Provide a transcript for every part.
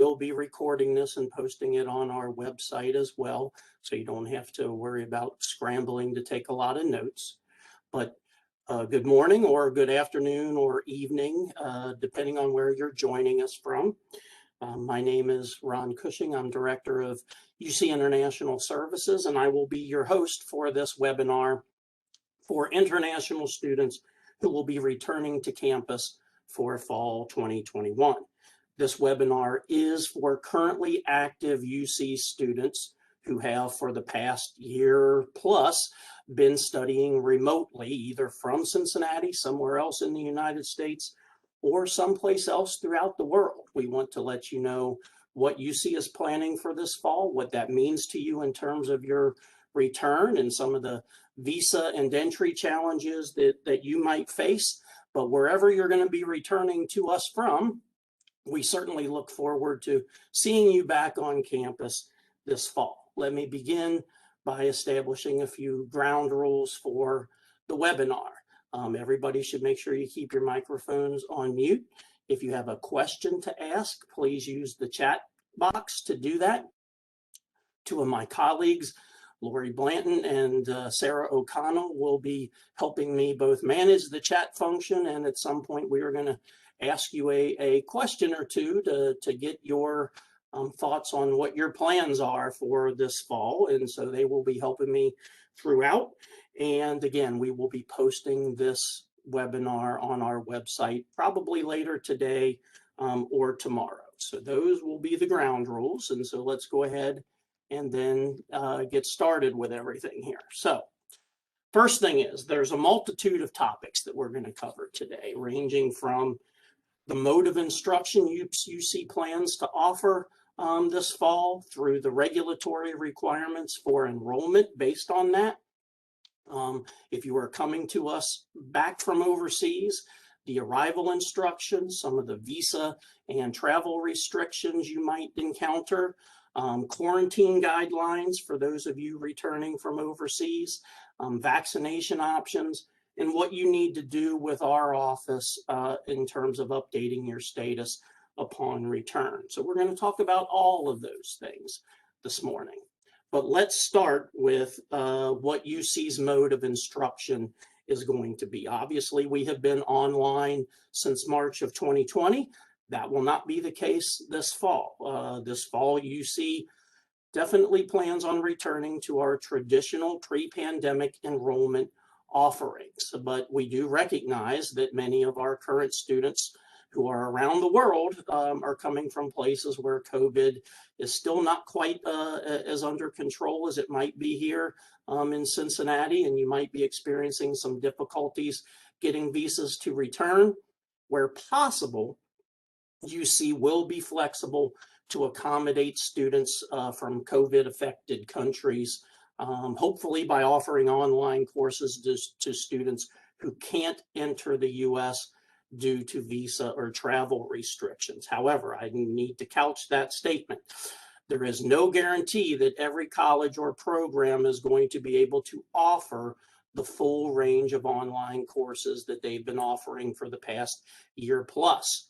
will be recording this and posting it on our website as well, so you don't have to worry about scrambling to take a lot of notes. But good morning or good afternoon or evening, depending on where you're joining us from. My name is Ron Cushing. I'm Director of UC International Services, and I will be your host for this webinar for international students who will be returning to campus for fall 2021. This webinar is for currently active UC students who have for the past year plus been studying remotely, either from Cincinnati, somewhere else in the United States, or someplace else throughout the world. We want to let you know what UC is planning for this fall, what that means to you in terms of your return and some of the visa and entry challenges that you might face. But wherever you're going to be returning to us from, we certainly look forward to seeing you back on campus this fall. Let me begin by establishing a few ground rules for the webinar. Everybody should make sure you keep your microphones on mute. If you have a question to ask, please use the chat box to do that. Two of my colleagues, Lori Blanton and Sarah O'Connell, will be helping me both manage the chat function, and at some point we are going to ask you a question or two to get your thoughts on what your plans are for this fall. And so they will be helping me throughout. And again, we will be posting this webinar on our website probably later today or tomorrow. So those will be the ground rules. And so let's go ahead and then get started with everything here. So first thing is, there's a multitude of topics that we're going to cover today, ranging from the mode of instruction UC plans to offer this fall, through the regulatory requirements for enrollment based on that. If you are coming to us back from overseas, the arrival instructions, some of the visa and travel restrictions you might encounter, quarantine guidelines for those of you returning from overseas, vaccination options, and what you need to do with our office in terms of updating your status upon return. So we're going to talk about all of those things this morning. But let's start with what UC's mode of instruction is going to be. Obviously, we have been online since March of 2020. That will not be the case this fall. This fall, UC definitely plans on returning to our traditional pre-pandemic enrollment offerings. But we do recognize that many of our current students who are around the world are coming from places where COVID is still not quite as under control as it might be here in Cincinnati, and you might be experiencing some difficulties getting visas to return. Where possible, UC will be flexible to accommodate students from COVID-affected countries, hopefully by offering online courses to students who can't enter the U.S. due to visa or travel restrictions. However, I need to couch that statement. There is no guarantee that every college or program is going to be able to offer the full range of online courses that they've been offering for the past year plus.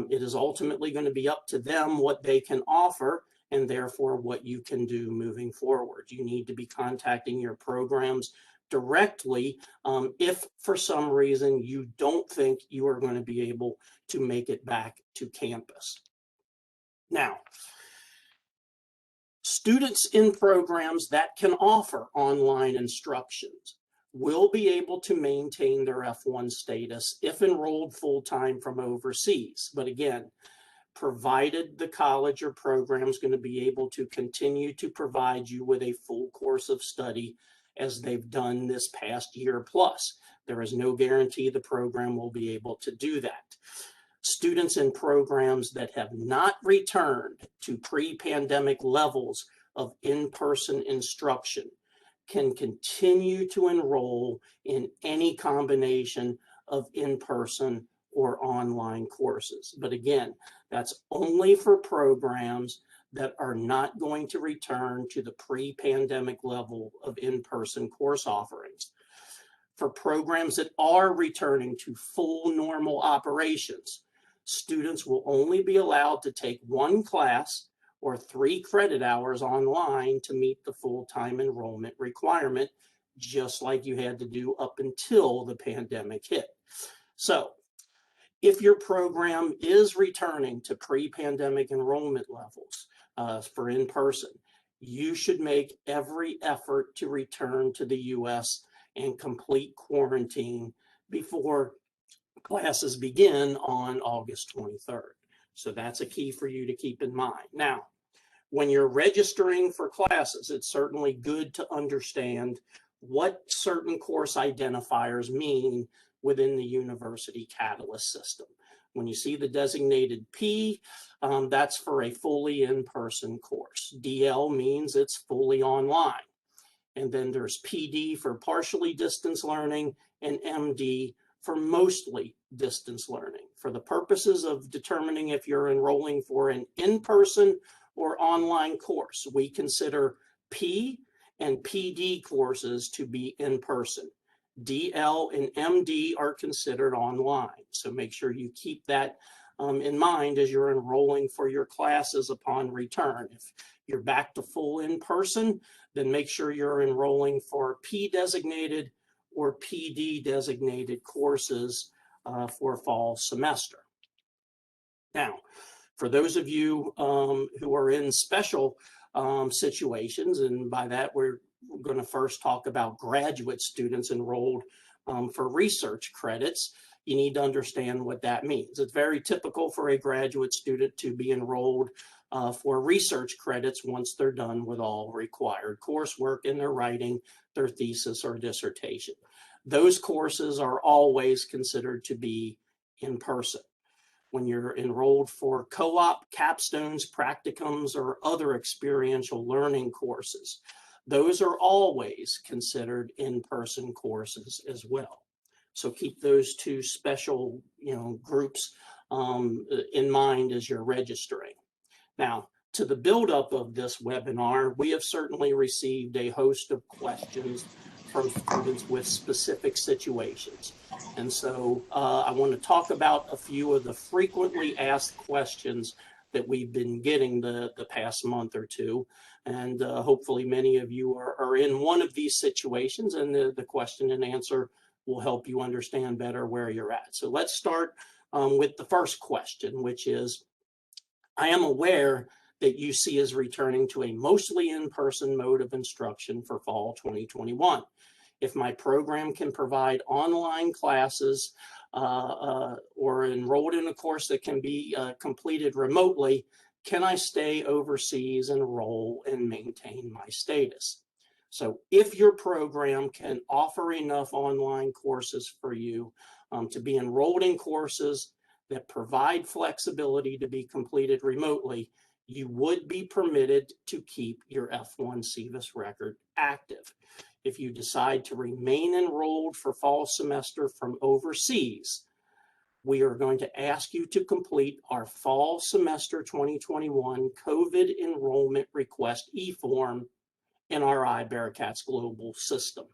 It is ultimately going to be up to them what they can offer, and therefore what you can do moving forward. You need to be contacting your programs directly if for some reason you don't think you are going to be able to make it back to campus. Now, students in programs that can offer online instructions will be able to maintain their F1 status if enrolled full-time from overseas. But again, provided the college or program is going to be able to continue to provide you with a full course of study as they've done this past year plus. There is no guarantee the program will be able to do that. Students in programs that have not returned to pre-pandemic levels of in-person instruction can continue to enroll in any combination of in-person or online courses. But again, that's only for programs that are not going to return to the pre-pandemic level of in-person course offerings. For programs that are returning to full normal operations, students will only be allowed to take one class or 3 credit hours online to meet the full-time enrollment requirement, just like you had to do up until the pandemic hit. So if your program is returning to pre-pandemic enrollment levels for in-person, you should make every effort to return to the US and complete quarantine before classes begin on August 23rd. So that's a key for you to keep in mind. Now, when you're registering for classes, it's certainly good to understand what certain course identifiers mean within the university catalyst system. When you see the designated P, that's for a fully in-person course. DL means it's fully online. And then there's PD for partially distance learning and MD for mostly distance learning. For the purposes of determining if you're enrolling for an in-person or online course, we consider P and PD courses to be in person. DL and MD are considered online. So make sure you keep that in mind as you're enrolling for your classes upon return. If you're back to full in person, then make sure you're enrolling for P designated or PD designated courses for fall semester. Now, for those of you who are in special situations, and by that we're going to first talk about graduate students enrolled for research credits, you need to understand what that means. It's very typical for a graduate student to be enrolled for research credits once they're done with all required coursework and they're writing their thesis or dissertation. Those courses are always considered to be in person. When you're enrolled for co-op, capstones, practicums, or other experiential learning courses, those are always considered in-person courses as well. So keep those two special, groups in mind as you're registering. Now, to the buildup of this webinar, we have certainly received a host of questions from students with specific situations. And so I want to talk about a few of the frequently asked questions that we've been getting the past month or two. And hopefully many of you are in one of these situations, and the question and answer will help you understand better where you're at. So let's start with the first question, which is, I am aware that UC is returning to a mostly in-person mode of instruction for fall 2021. If my program can provide online classes or enrolled in a course that can be completed remotely, can I stay overseas, enroll, and maintain my status? So if your program can offer enough online courses for you to be enrolled in courses that provide flexibility to be completed remotely, you would be permitted to keep your F1 CVIS record active. If you decide to remain enrolled for fall semester from overseas, we are going to ask you to complete our fall semester 2021 COVID enrollment request e-form in our iBearcats global system.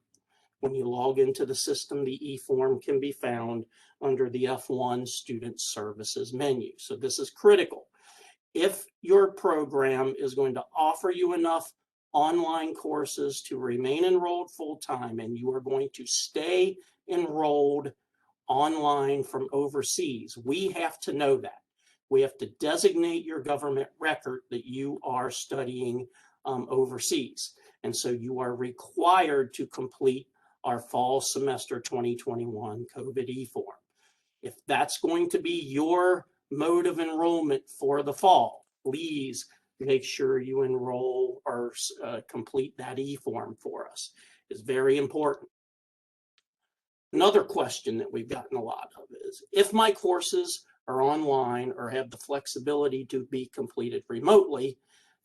When you log into the system, the e-form can be found under the F1 Student Services menu. So this is critical. If your program is going to offer you enough online courses to remain enrolled full-time, and you are going to stay enrolled online from overseas, we have to know that. We have to designate your government record that you are studying overseas. And so you are required to complete our fall semester 2021 COVID e-form. If that's going to be your mode of enrollment for the fall, please make sure you enroll or complete that e-form for us. It's very important. Another question that we've gotten a lot of is, if my courses are online or have the flexibility to be completed remotely,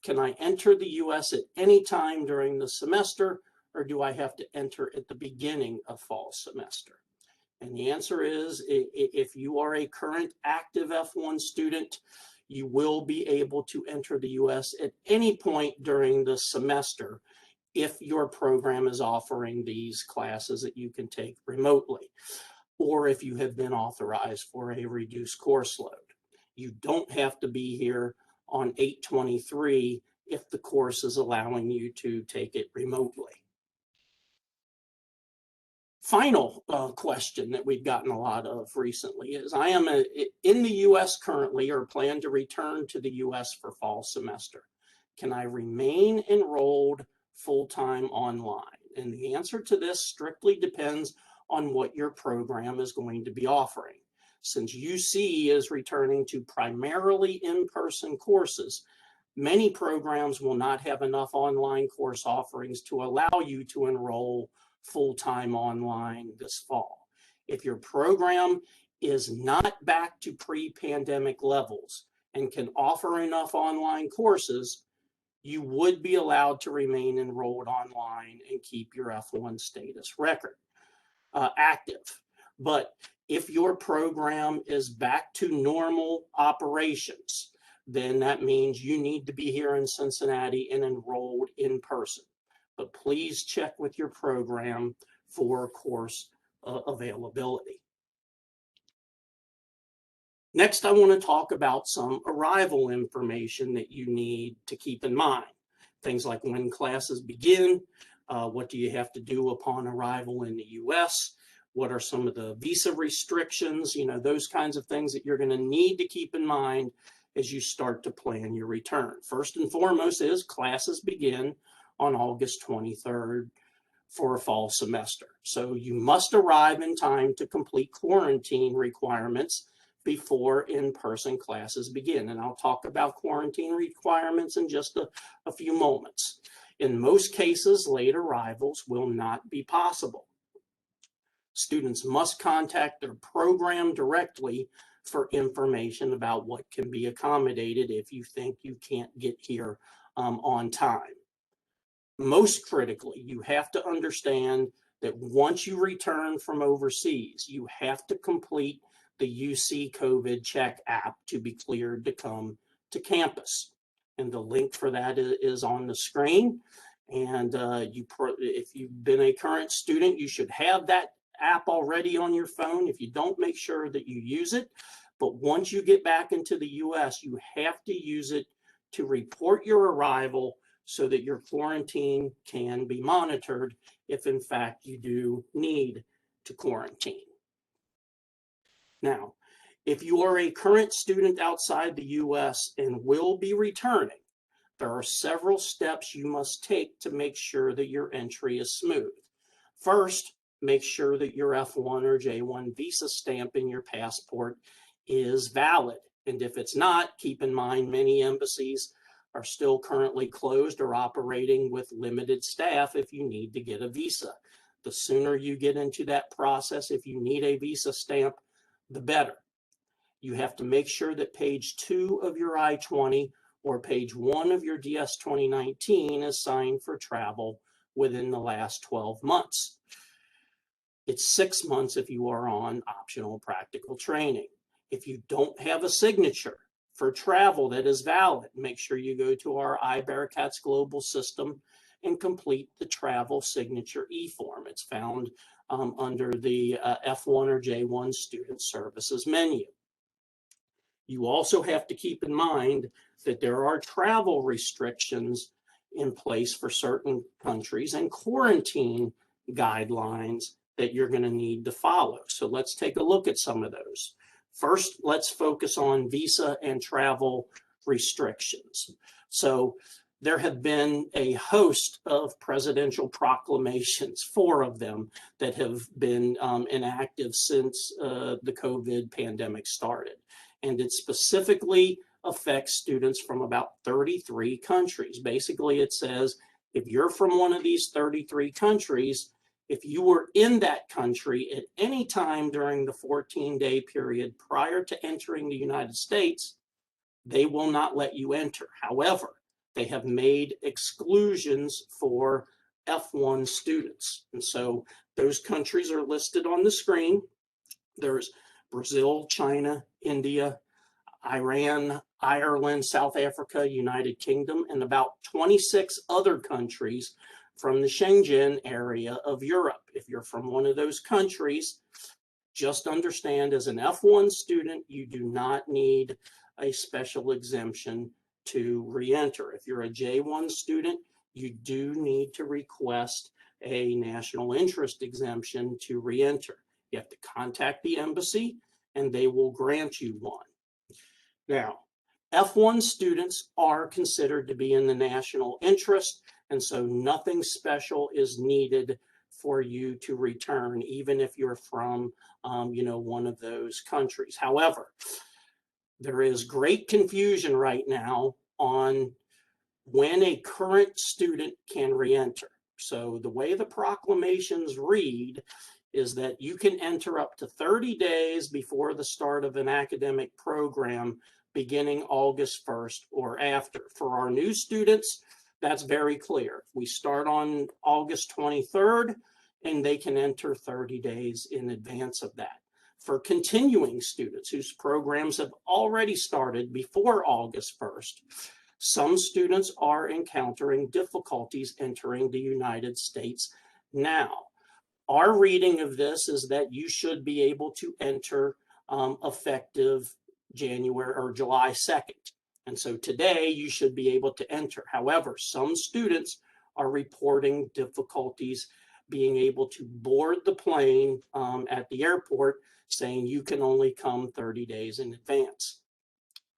can I enter the US at any time during the semester, or do I have to enter at the beginning of fall semester? And the answer is, if you are a current active F1 student, you will be able to enter the US at any point during the semester if your program is offering these classes that you can take remotely, or if you have been authorized for a reduced course load. You don't have to be here on 8/23 if the course is allowing you to take it remotely. Final question that we've gotten a lot of recently is, I am in the US currently, or plan to return to the US for fall semester. Can I remain enrolled full-time online? And the answer to this strictly depends on what your program is going to be offering. Since UC is returning to primarily in-person courses, many programs will not have enough online course offerings to allow you to enroll full-time online this fall. If your program is not back to pre-pandemic levels and can offer enough online courses, you would be allowed to remain enrolled online and keep your F1 status record active. But if your program is back to normal operations, then that means you need to be here in Cincinnati and enrolled in person. But please check with your program for course availability. Next, I want to talk about some arrival information that you need to keep in mind. Things like when classes begin, what do you have to do upon arrival in the US, what are some of the visa restrictions, those kinds of things that you're going to need to keep in mind as you start to plan your return. First and foremost is classes begin on August 23rd for a fall semester. So you must arrive in time to complete quarantine requirements before in-person classes begin. And I'll talk about quarantine requirements in just a few moments. In most cases, late arrivals will not be possible. Students must contact their program directly for information about what can be accommodated if you think you can't get here on time. Most critically, you have to understand that once you return from overseas, you have to complete the UC COVID Check app to be cleared to come to campus. And the link for that is on the screen. And if you've been a current student, you should have that app already on your phone. If you don't, make sure that you use it. But once you get back into the US, you have to use it to report your arrival so that your quarantine can be monitored if in fact you do need to quarantine. Now, if you are a current student outside the US and will be returning, there are several steps you must take to make sure that your entry is smooth. First, make sure that your F1 or J1 visa stamp in your passport is valid. And if it's not, keep in mind many embassies are still currently closed or operating with limited staff if you need to get a visa. The sooner you get into that process, if you need a visa stamp, the better. You have to make sure that page 2 of your I-20 or page 1 of your DS 2019 is signed for travel within the last 12 months. It's 6 months if you are on optional practical training. If you don't have a signature for travel that is valid, make sure you go to our iBearcats global system and complete the travel signature e-form. It's found under the F1 or J1 student services menu. You also have to keep in mind that there are travel restrictions in place for certain countries and quarantine guidelines that you're going to need to follow. So let's take a look at some of those. First, let's focus on visa and travel restrictions. So there have been a host of presidential proclamations, 4 of them, that have been inactive since the COVID pandemic started. And it specifically affects students from about 33 countries. Basically, it says if you're from one of these 33 countries, if you were in that country at any time during the 14-day period prior to entering the United States, they will not let you enter. However, they have made exclusions for F1 students. And so those countries are listed on the screen. There's Brazil, China, India, Iran, Ireland, South Africa, United Kingdom, and about 26 other countries from the Schengen area of Europe. If you're from one of those countries, just understand as an F1 student, you do not need a special exemption to re-enter. If you're a J1 student, you do need to request a national interest exemption to re-enter. You have to contact the embassy and they will grant you one. Now, F1 students are considered to be in the national interest, and so nothing special is needed for you to return, even if you're from, one of those countries. However, there is great confusion right now on when a current student can re-enter. So the way the proclamations read is that you can enter up to 30 days before the start of an academic program beginning August 1st or after. For our new students, that's very clear. We start on August 23rd, and they can enter 30 days in advance of that. For continuing students whose programs have already started before August 1st, some students are encountering difficulties entering the United States now. Our reading of this is that you should be able to enter effective January or July 2nd. And so today you should be able to enter. However, some students are reporting difficulties being able to board the plane at the airport, saying you can only come 30 days in advance.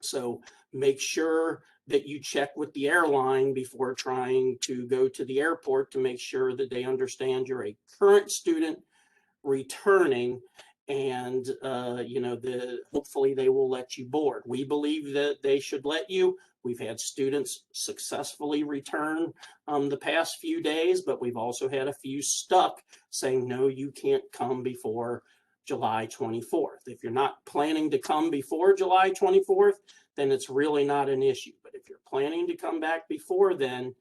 So make sure that you check with the airline before trying to go to the airport to make sure that they understand you're a current student returning, and hopefully they will let you board. We believe that they should let you. We've had students successfully return the past few days, but we've also had a few stuck saying, no, you can't come before July 24th. If you're not planning to come before July 24th, then it's really not an issue. But if you're planning to come back before then,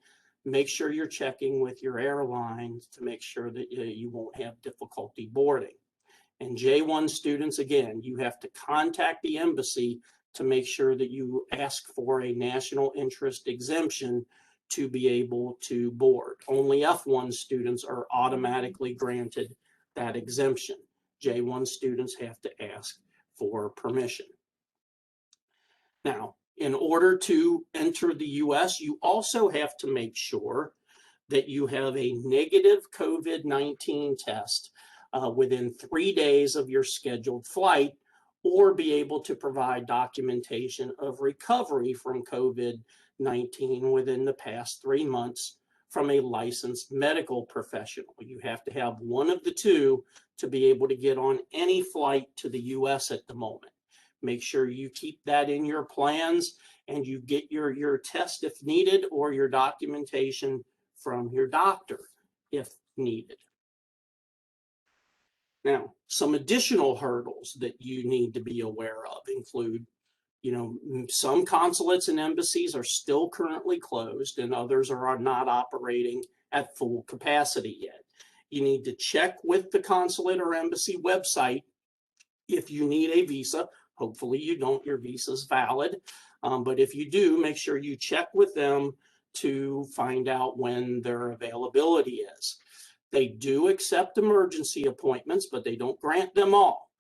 make sure you're checking with your airlines to make sure that you won't have difficulty boarding. And J1 students, again, you have to contact the embassy to make sure that you ask for a national interest exemption to be able to board. Only F1 students are automatically granted that exemption. J1 students have to ask for permission. Now, in order to enter the US, you also have to make sure that you have a negative COVID-19 test within 3 days of your scheduled flight, or be able to provide documentation of recovery from COVID-19 within the past 3 months from a licensed medical professional. You have to have one of the two to be able to get on any flight to the US at the moment. Make sure you keep that in your plans and you get your test if needed, or your documentation from your doctor if needed. Now, some additional hurdles that you need to be aware of include, some consulates and embassies are still currently closed and others are not operating at full capacity yet. You need to check with the consulate or embassy website if you need a visa. Hopefully you don't, your visa is valid. But if you do, make sure you check with them to find out when their availability is. They do accept emergency appointments, but they don't grant them all.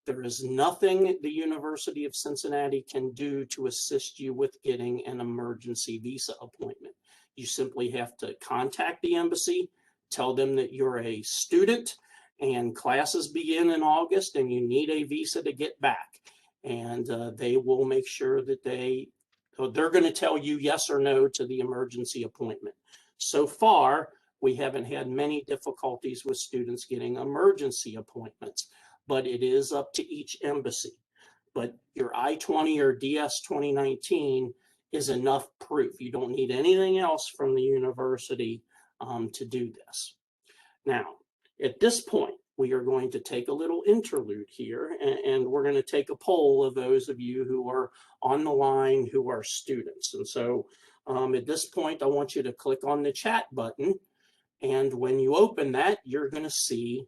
There is nothing the University of Cincinnati can do to assist you with getting an emergency visa appointment. You simply have to contact the embassy, tell them that you're a student and classes begin in August and you need a visa to get back. And they will make sure that they're going to tell you yes or no to the emergency appointment. So far, we haven't had many difficulties with students getting emergency appointments, but it is up to each embassy. But your I-20 or DS 2019 is enough proof. You don't need anything else from the university to do this. Now, at this point, we are going to take a little interlude here, and we're going to take a poll of those of you who are on the line who are students. And so at this point, I want you to click on the chat button. And when you open that, you're going to see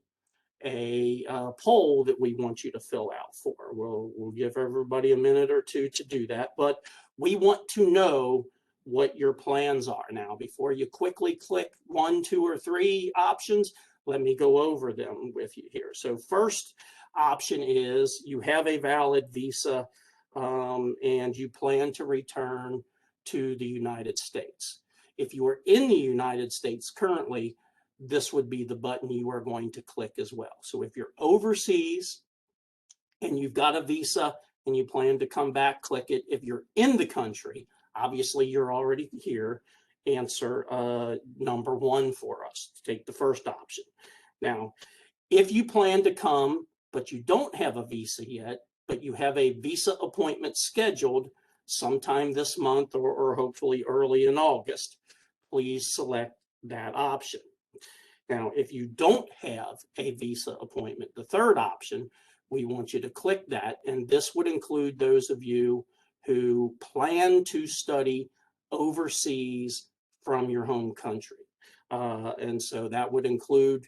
a poll that we want you to fill out for. We'll give everybody a minute or two to do that, but we want to know what your plans are. Now, before you quickly click 1, 2, or 3 options, let me go over them with you here. So first option is you have a valid visa and you plan to return to the United States. If you are in the United States currently, this would be the button you are going to click as well. So if you're overseas and you've got a visa and you plan to come back, click it. If you're in the country, obviously you're already here, answer number 1 for us. Take the first option. Now, if you plan to come, but you don't have a visa yet, but you have a visa appointment scheduled sometime this month or hopefully early in August, please select that option. Now, if you don't have a visa appointment, the third option, we want you to click that, and this would include those of you who plan to study overseas from your home country. And so that would include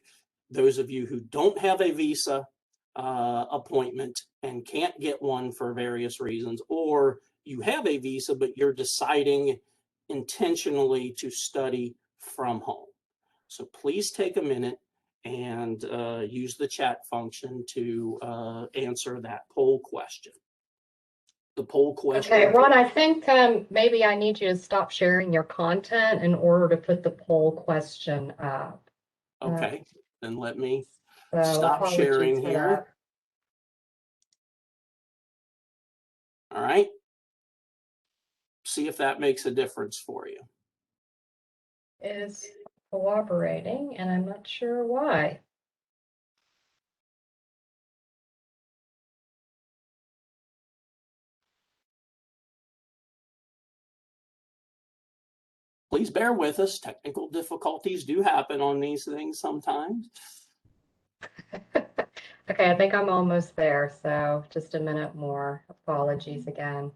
those of you who don't have a visa appointment and can't get one for various reasons, or you have a visa, but you're deciding intentionally to study from home. So please take a minute and use the chat function to answer that poll question. The poll question. Okay, Ron, I think maybe I need you to stop sharing your content in order to put the poll question up. Okay, then let me So stop sharing here. All right. See if that makes a difference for you. Is cooperating, and I'm not sure why. Please bear with us. Technical difficulties do happen on these things sometimes. Okay, I think I'm almost there, so just a minute more. Apologies again.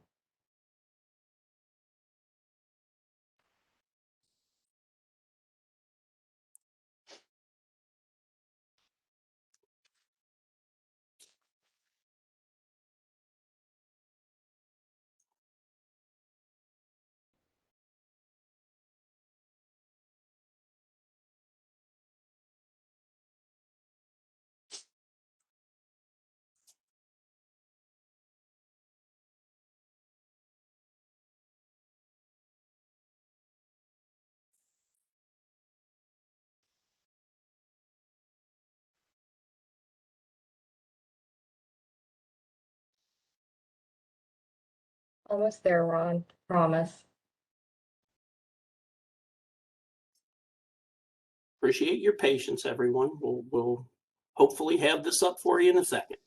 Almost there, Ron. Promise. Appreciate your patience, everyone. We'll hopefully have this up for you in a second.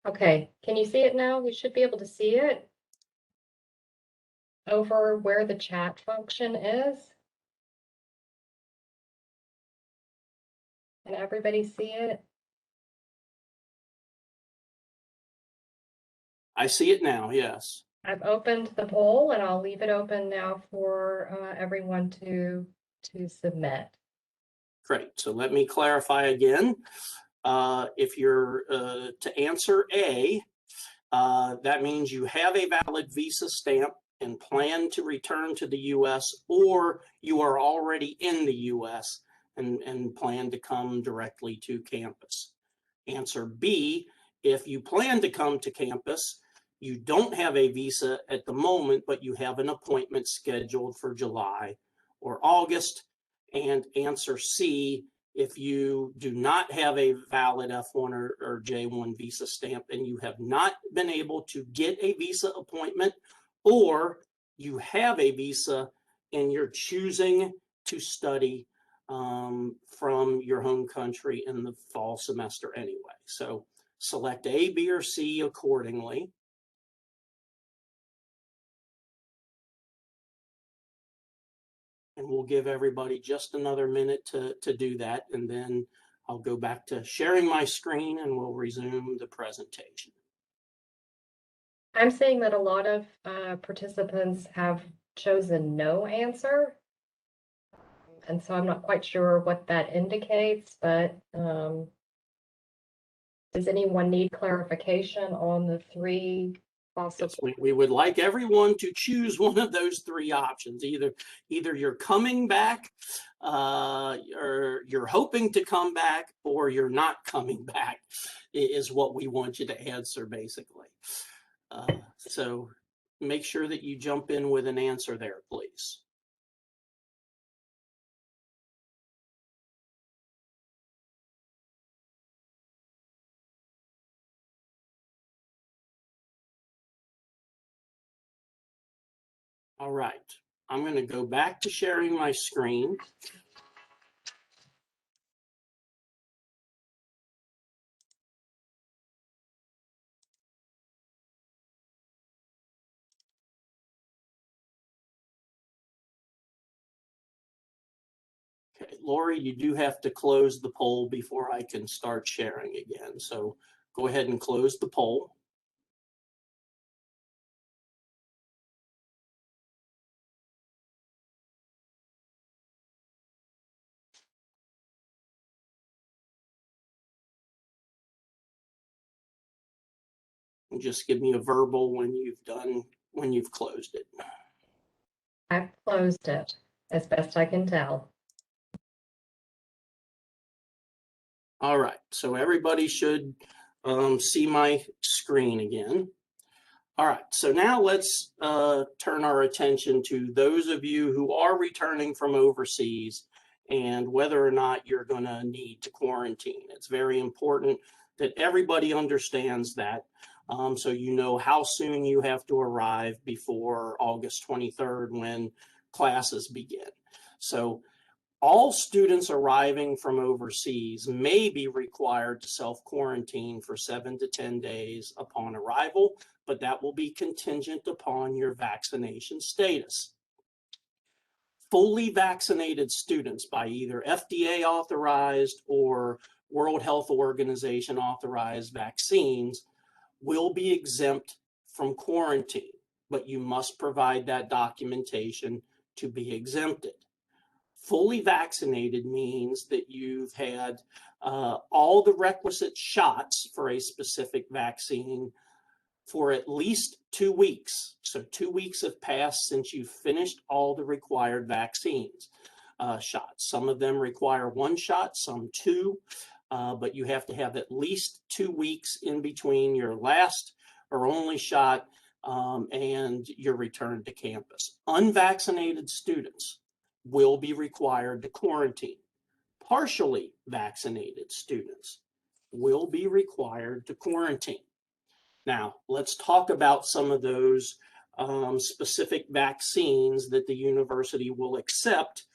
Okay, can you see it now? You should be able to see it over where the chat function is. Can everybody see it? I see it now, yes. I've opened the poll and I'll leave it open now for everyone to submit. Great. So let me clarify again. If you're to answer A, that means you have a valid visa stamp and plan to return to the U.S., or you are already in the U.S. and plan to come directly to campus. Answer B, if you plan to come to campus, you don't have a visa at the moment, but you have an appointment scheduled for July or August. And answer C, if you do not have a valid F1 or J1 visa stamp and you have not been able to get a visa appointment, or you have a visa and you're choosing to study from your home country in the fall semester anyway. So select A, B, or C accordingly. And we'll give everybody just another minute to do that. And then I'll go back to sharing my screen and we'll resume the presentation. I'm seeing that a lot of participants have chosen no answer. And so I'm not quite sure what that indicates, but does anyone need clarification on the 3 possible. Yes, we would like everyone to choose one of those three options. Either you're coming back, or you're hoping to come back, or you're not coming back, is what we want you to answer, basically. So make sure that you jump in with an answer there, please. All right, I'm going to go back to sharing my screen. Okay, Lori, you do have to close the poll before I can start sharing again. So go ahead and close the poll. And just give me a verbal when you've closed it. I've closed it as best I can tell. All right, so everybody should see my screen again. All right, so now let's turn our attention to those of you who are returning from overseas and whether or not you're going to need to quarantine. It's very important that everybody understands that, so you know how soon you have to arrive before August 23rd when classes begin. So all students arriving from overseas may be required to self-quarantine for 7 to 10 days upon arrival, but that will be contingent upon your vaccination status. Fully vaccinated students by either FDA authorized or World Health Organization authorized vaccines will be exempt from quarantine, but you must provide that documentation to be exempted. Fully vaccinated means that you've had all the requisite shots for a specific vaccine for at least 2 weeks. So 2 weeks have passed since you finished all the required vaccines shots. Some of them require 1 shot, some 2, but you have to have at least 2 weeks in between your last or only shot and your return to campus. Unvaccinated students will be required to quarantine. Partially vaccinated students will be required to quarantine. Now, let's talk about some of those specific vaccines that the university will accept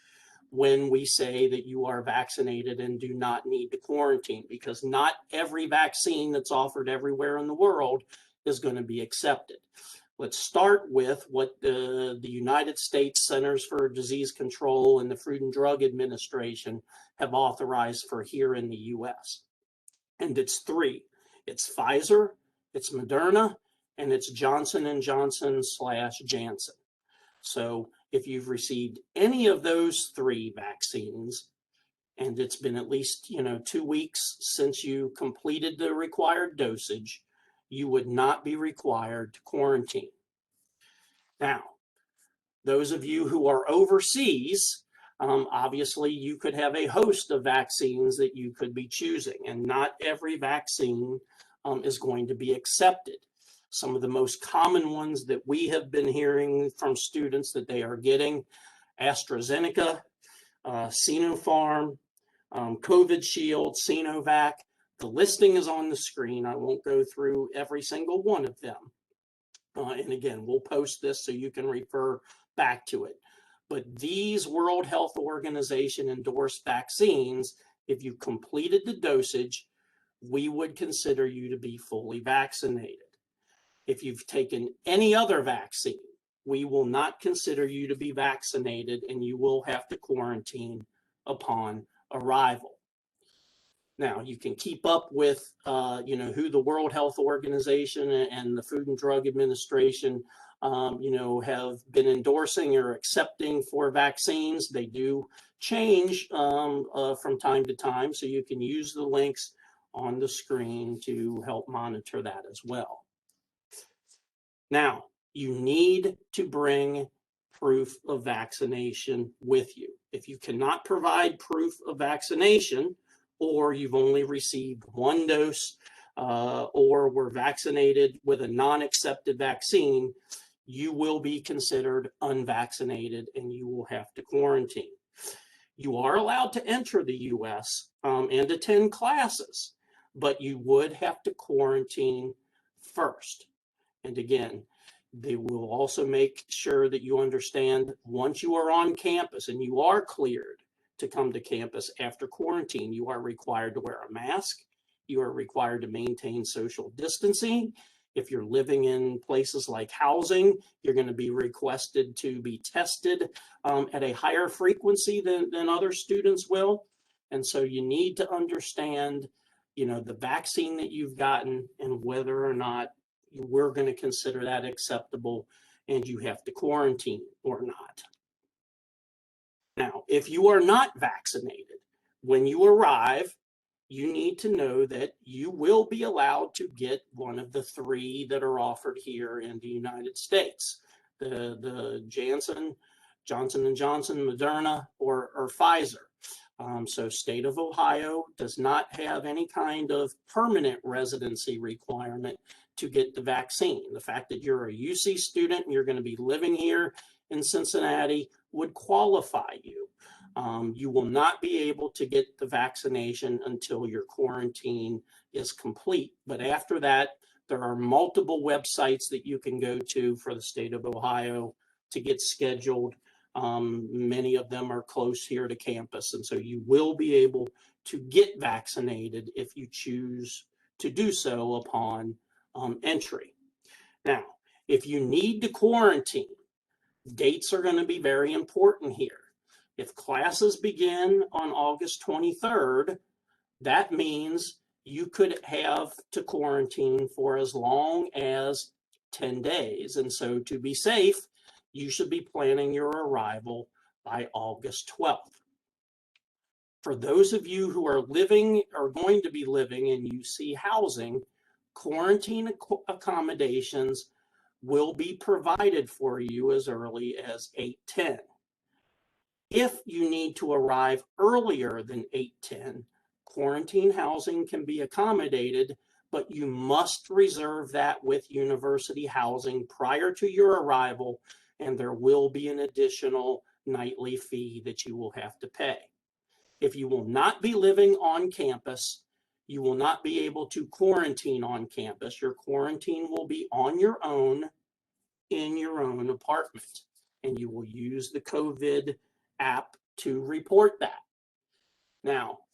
when we say that you are vaccinated and do not need to quarantine, because not every vaccine that's offered everywhere in the world is going to be accepted. Let's start with what the United States Centers for Disease Control and the Food and Drug Administration have authorized for here in the US. And it's 3. It's Pfizer, it's Moderna, and it's Johnson & Johnson/Janssen. So if you've received any of those 3 vaccines, and it's been at least 2 weeks since you completed the required dosage, you would not be required to quarantine. Now, those of you who are overseas, obviously you could have a host of vaccines that you could be choosing, and not every vaccine is going to be accepted. Some of the most common ones that we have been hearing from students that they are getting: AstraZeneca, Sinopharm, COVID Shield, Sinovac. The listing is on the screen. I won't go through every single one of them. And again, we'll post this so you can refer back to it. But these World Health Organization endorsed vaccines, if you completed the dosage, we would consider you to be fully vaccinated. If you've taken any other vaccine, we will not consider you to be vaccinated, and you will have to quarantine upon arrival. Now, you can keep up with, who the World Health Organization and the Food and Drug Administration, have been endorsing or accepting for vaccines. They do change from time to time, so you can use the links on the screen to help monitor that as well. Now, you need to bring proof of vaccination with you. If you cannot provide proof of vaccination, or you've only received one dose, or were vaccinated with a non-accepted vaccine, you will be considered unvaccinated and you will have to quarantine. You are allowed to enter the US and attend classes, but you would have to quarantine first. And again, they will also make sure that you understand once you are on campus and you are cleared to come to campus after quarantine, you are required to wear a mask. You are required to maintain social distancing. If you're living in places like housing, you're going to be requested to be tested at a higher frequency than other students will. And so you need to understand, the vaccine that you've gotten and whether or not we're going to consider that acceptable and you have to quarantine or not. Now, if you are not vaccinated, when you arrive, you need to know that you will be allowed to get one of the three that are offered here in the United States. The Johnson & Johnson, Moderna, or Pfizer. So state of Ohio does not have any kind of permanent residency requirement to get the vaccine. The fact that you're a UC student and you're going to be living here in Cincinnati would qualify you. You will not be able to get the vaccination until your quarantine is complete. But after that, there are multiple websites that you can go to for the state of Ohio to get scheduled. Many of them are close here to campus. And so you will be able to get vaccinated if you choose to do so upon entry. Now, if you need to quarantine, dates are going to be very important here. If classes begin on August 23rd, that means you could have to quarantine for as long as 10 days. And so to be safe, you should be planning your arrival by August 12th. For those of you who are living or going to be living in UC housing, quarantine accommodations will be provided for you as early as 8:10. If you need to arrive earlier than 8:10, quarantine housing can be accommodated, but you must reserve that with university housing prior to your arrival, and there will be an additional nightly fee that you will have to pay. If you will not be living on campus, you will not be able to quarantine on campus. Your quarantine will be on your own in your own apartment, and you will use the COVID app to report that. Now,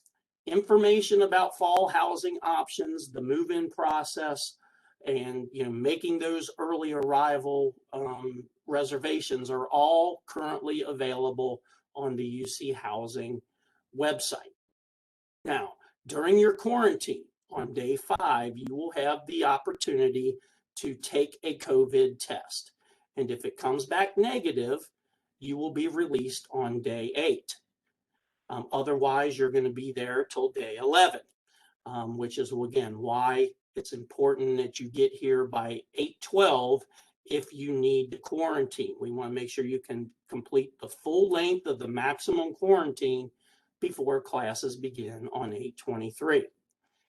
information about fall housing options, the move-in process, and making those early arrival reservations are all currently available on the UC Housing website. Now, during your quarantine on day 5, you will have the opportunity to take a COVID test. And if it comes back negative, you will be released on day 8. Otherwise, you're going to be there till day 11, which is, again, why it's important that you get here by 8:12 if you need to quarantine. We want to make sure you can complete the full length of the maximum quarantine before classes begin on 8:23.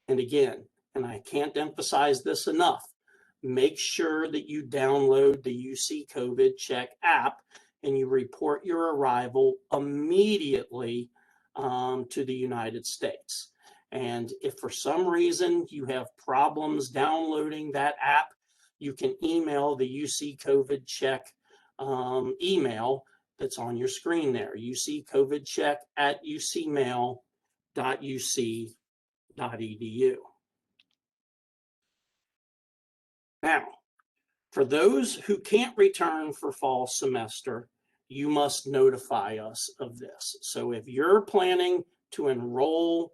And again, and I can't emphasize this enough, make sure that you download the UC COVID Check app and you report your arrival immediately to the United States. And if for some reason you have problems downloading that app, you can email the UC COVID Check email that's on your screen there, uccovidcheck@ucmail.uc.edu. Now, for those who can't return for fall semester, you must notify us of this. So if you're planning to enroll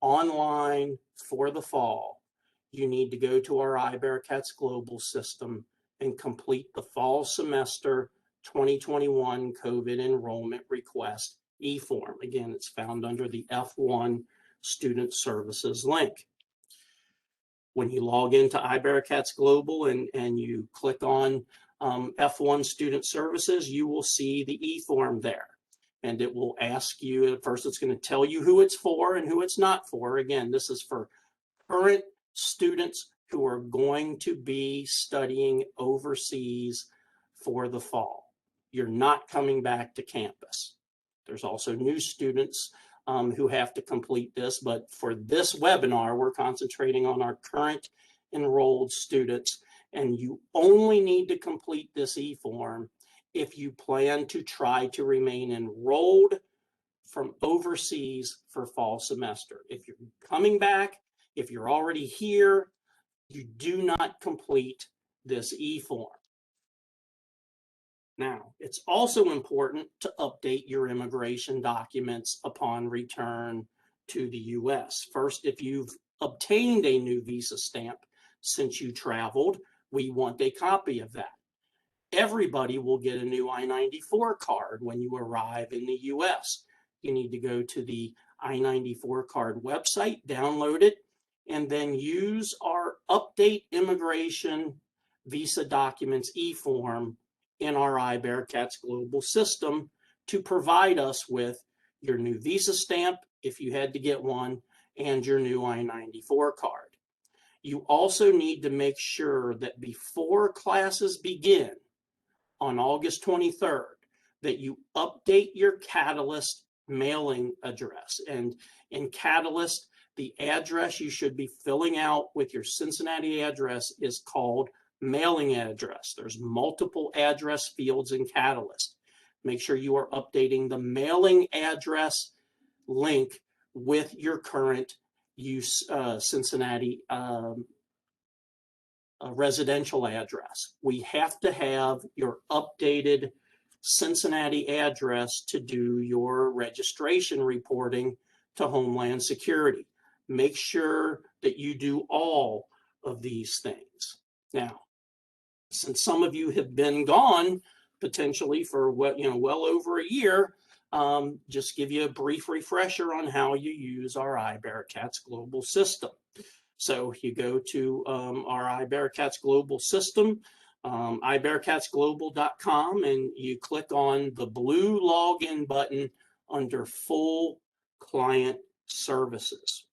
online for the fall, you need to go to our iBearcats Global system and complete the fall semester 2021 COVID Enrollment Request e-form. Again, it's found under the F1 Student Services link. When you log into iBearcats Global and you click on F1 Student Services, you will see the e-form there. And it will ask you, at first it's going to tell you who it's for and who it's not for. Again, this is for current students who are going to be studying overseas for the fall. You're not coming back to campus. There's also new students who have to complete this, but for this webinar, we're concentrating on our current enrolled students, and you only need to complete this e-form if you plan to try to remain enrolled from overseas for fall semester. If you're coming back, if you're already here, you do not complete this e-form. Now, it's also important to update your immigration documents upon return to the US. First, if you've obtained a new visa stamp since you traveled, we want a copy of that. Everybody will get a new I-94 card when you arrive in the US. You need to go to the I-94 card website, download it, and then use our Update Immigration Visa Documents e-form in our iBearcats Global system to provide us with your new visa stamp, if you had to get one, and your new I-94 card. You also need to make sure that before classes begin on August 23rd, that you update your Catalyst mailing address. And in Catalyst, the address you should be filling out with your Cincinnati address is called mailing address. There's multiple address fields in Catalyst. Make sure you are updating the mailing address link with your current Cincinnati residential address. We have to have your updated Cincinnati address to do your registration reporting to Homeland Security. Make sure that you do all of these things. Now, since some of you have been gone potentially for well over a year, just give you a brief refresher on how you use our iBearcats Global system. So you go to our iBearcats Global system, iBearcatsglobal.com, and you click on the blue login button under Full Client Services.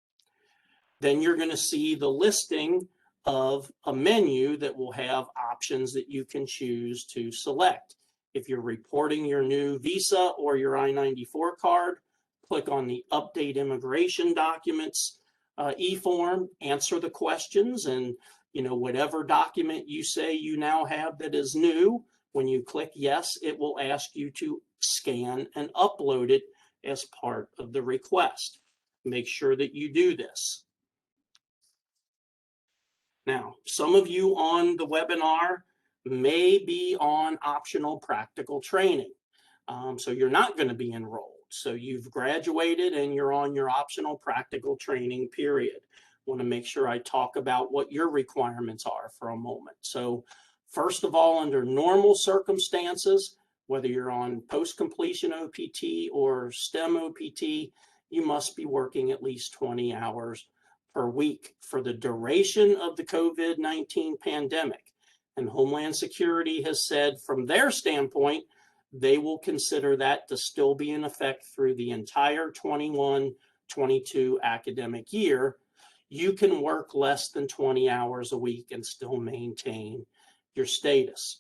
Then you're going to see the listing of a menu that will have options that you can choose to select. If you're reporting your new visa or your I-94 card, click on the Update Immigration Documents e-form, answer the questions, and whatever document you say you now have that is new, when you click yes, it will ask you to scan and upload it as part of the request. Make sure that you do this. Now, some of you on the webinar may be on optional practical training. So you're not going to be enrolled. So you've graduated and you're on your optional practical training period. Want to make sure I talk about what your requirements are for a moment. So first of all, under normal circumstances, whether you're on post-completion OPT or STEM OPT, you must be working at least 20 hours per week for the duration of the COVID-19 pandemic. And Homeland Security has said from their standpoint, they will consider that to still be in effect through the entire 21-22 academic year. You can work less than 20 hours a week and still maintain your status.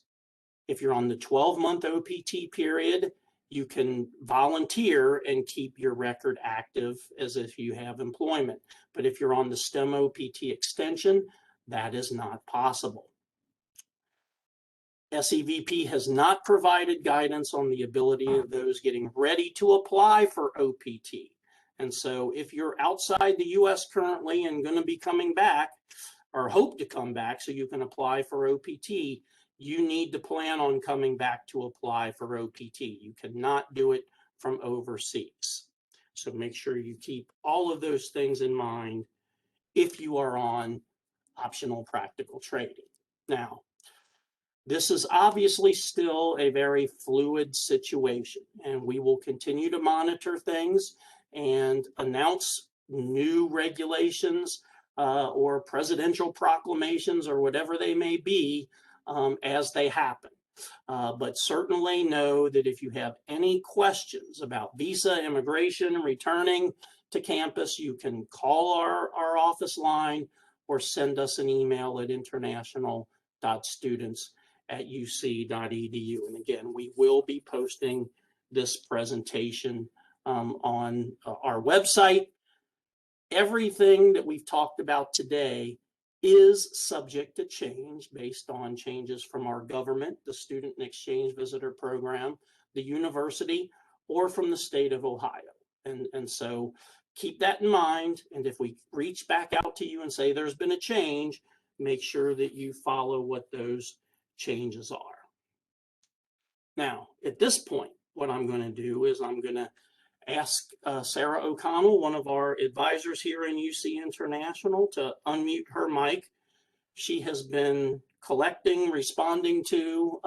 If you're on the 12-month OPT period, you can volunteer and keep your record active as if you have employment. But if you're on the STEM OPT extension, that is not possible. SEVP has not provided guidance on the ability of those getting ready to apply for OPT. And so if you're outside the US currently and going to be coming back or hope to come back so you can apply for OPT, you need to plan on coming back to apply for OPT. You cannot do it from overseas. So make sure you keep all of those things in mind if you are on optional practical training. Now, this is obviously still a very fluid situation, and we will continue to monitor things and announce new regulations or presidential proclamations or whatever they may be as they happen. But certainly know that if you have any questions about visa, immigration, returning to campus, you can call our office line or send us an email at international.students@uc.edu. And again, we will be posting this presentation on our website. Everything that we've talked about today is subject to change based on changes from our government, the Student and Exchange Visitor Program, the university, or from the state of Ohio. And so keep that in mind. And if we reach back out to you and say there's been a change, make sure that you follow what those changes are. Now, at this point, what I'm going to do is I'm going to ask Sarah O'Connell, one of our advisors here in UC International, to unmute her mic. She has been collecting, responding to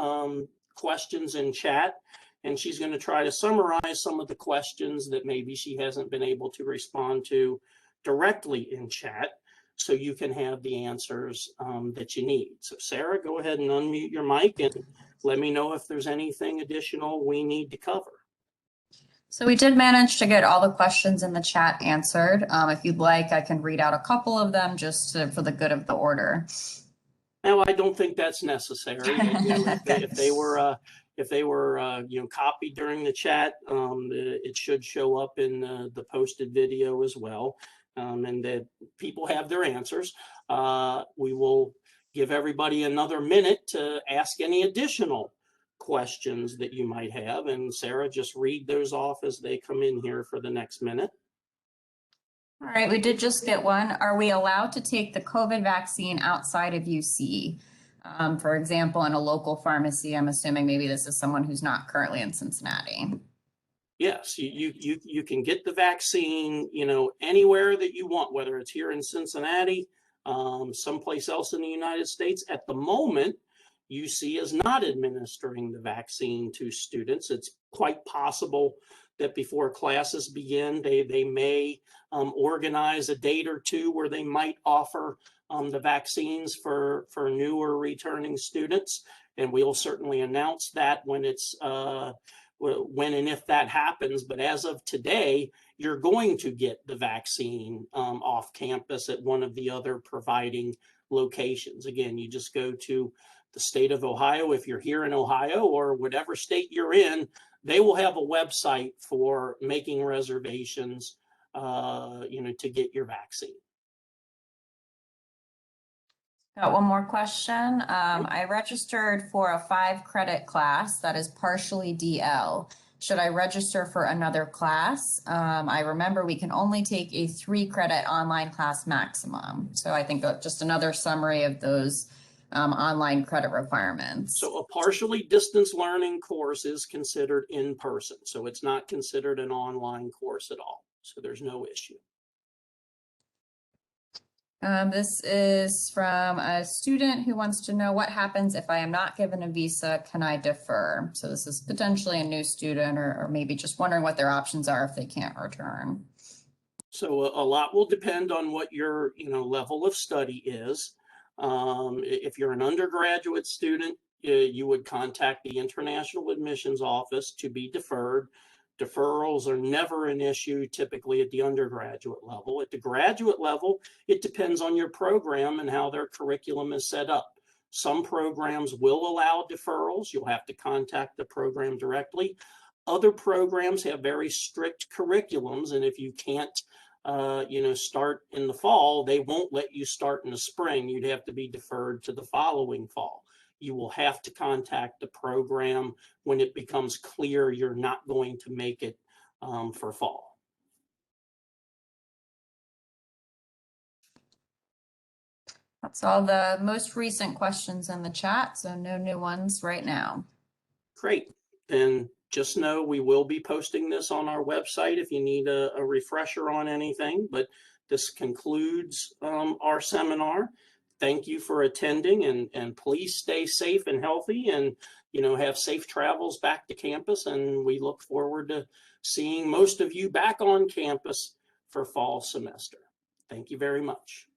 questions in chat, and she's going to try to summarize some of the questions that maybe she hasn't been able to respond to directly in chat, so you can have the answers that you need. So Sarah, go ahead and unmute your mic and let me know if there's anything additional we need to cover. So we did manage to get all the questions in the chat answered. If you'd like, I can read out a couple of them just for the good of the order. No, I don't think that's necessary. If they were copied during the chat, it should show up in the posted video as well, and that people have their answers. We will give everybody another minute to ask any additional questions that you might have, and Sarah, just read those off as they come in here for the next minute. All right, we did just get one. Are we allowed to take the COVID vaccine outside of UC? For example, in a local pharmacy, I'm assuming maybe this is someone who's not currently in Cincinnati. Yes, you can get the vaccine, anywhere that you want, whether it's here in Cincinnati, someplace else in the United States. At the moment, UC is not administering the vaccine to students. It's quite possible that before classes begin, they may organize a date or two where they might offer the vaccines for newer returning students. And we'll certainly announce that when it's when and if that happens. But as of today, you're going to get the vaccine off campus at one of the other providing locations. Again, you just go to the state of Ohio. If you're here in Ohio or whatever state you're in, they will have a website for making reservations, to get your vaccine. Got one more question. I registered for a 5-credit class that is partially DL. Should I register for another class? I remember we can only take a 3-credit online class maximum. So I think just another summary of those online credit requirements. So a partially distance learning course is considered in person. So it's not considered an online course at all. So there's no issue. This is from a student who wants to know what happens if I am not given a visa, can I defer? So this is potentially a new student or maybe just wondering what their options are if they can't return. So a lot will depend on what your level of study is. If you're an undergraduate student, you would contact the International Admissions Office to be deferred. Deferrals are never an issue typically at the undergraduate level. At the graduate level, it depends on your program and how their curriculum is set up. Some programs will allow deferrals. You'll have to contact the program directly. Other programs have very strict curriculums, and if you can't start in the fall, they won't let you start in the spring. You'd have to be deferred to the following fall. You will have to contact the program when it becomes clear you're not going to make it for fall. That's all the most recent questions in the chat, so no new ones right now. Great. Then just know we will be posting this on our website if you need a refresher on anything, but this concludes our seminar. Thank you for attending, and please stay safe and healthy, and have safe travels back to campus, and we look forward to seeing most of you back on campus for fall semester. Thank you very much.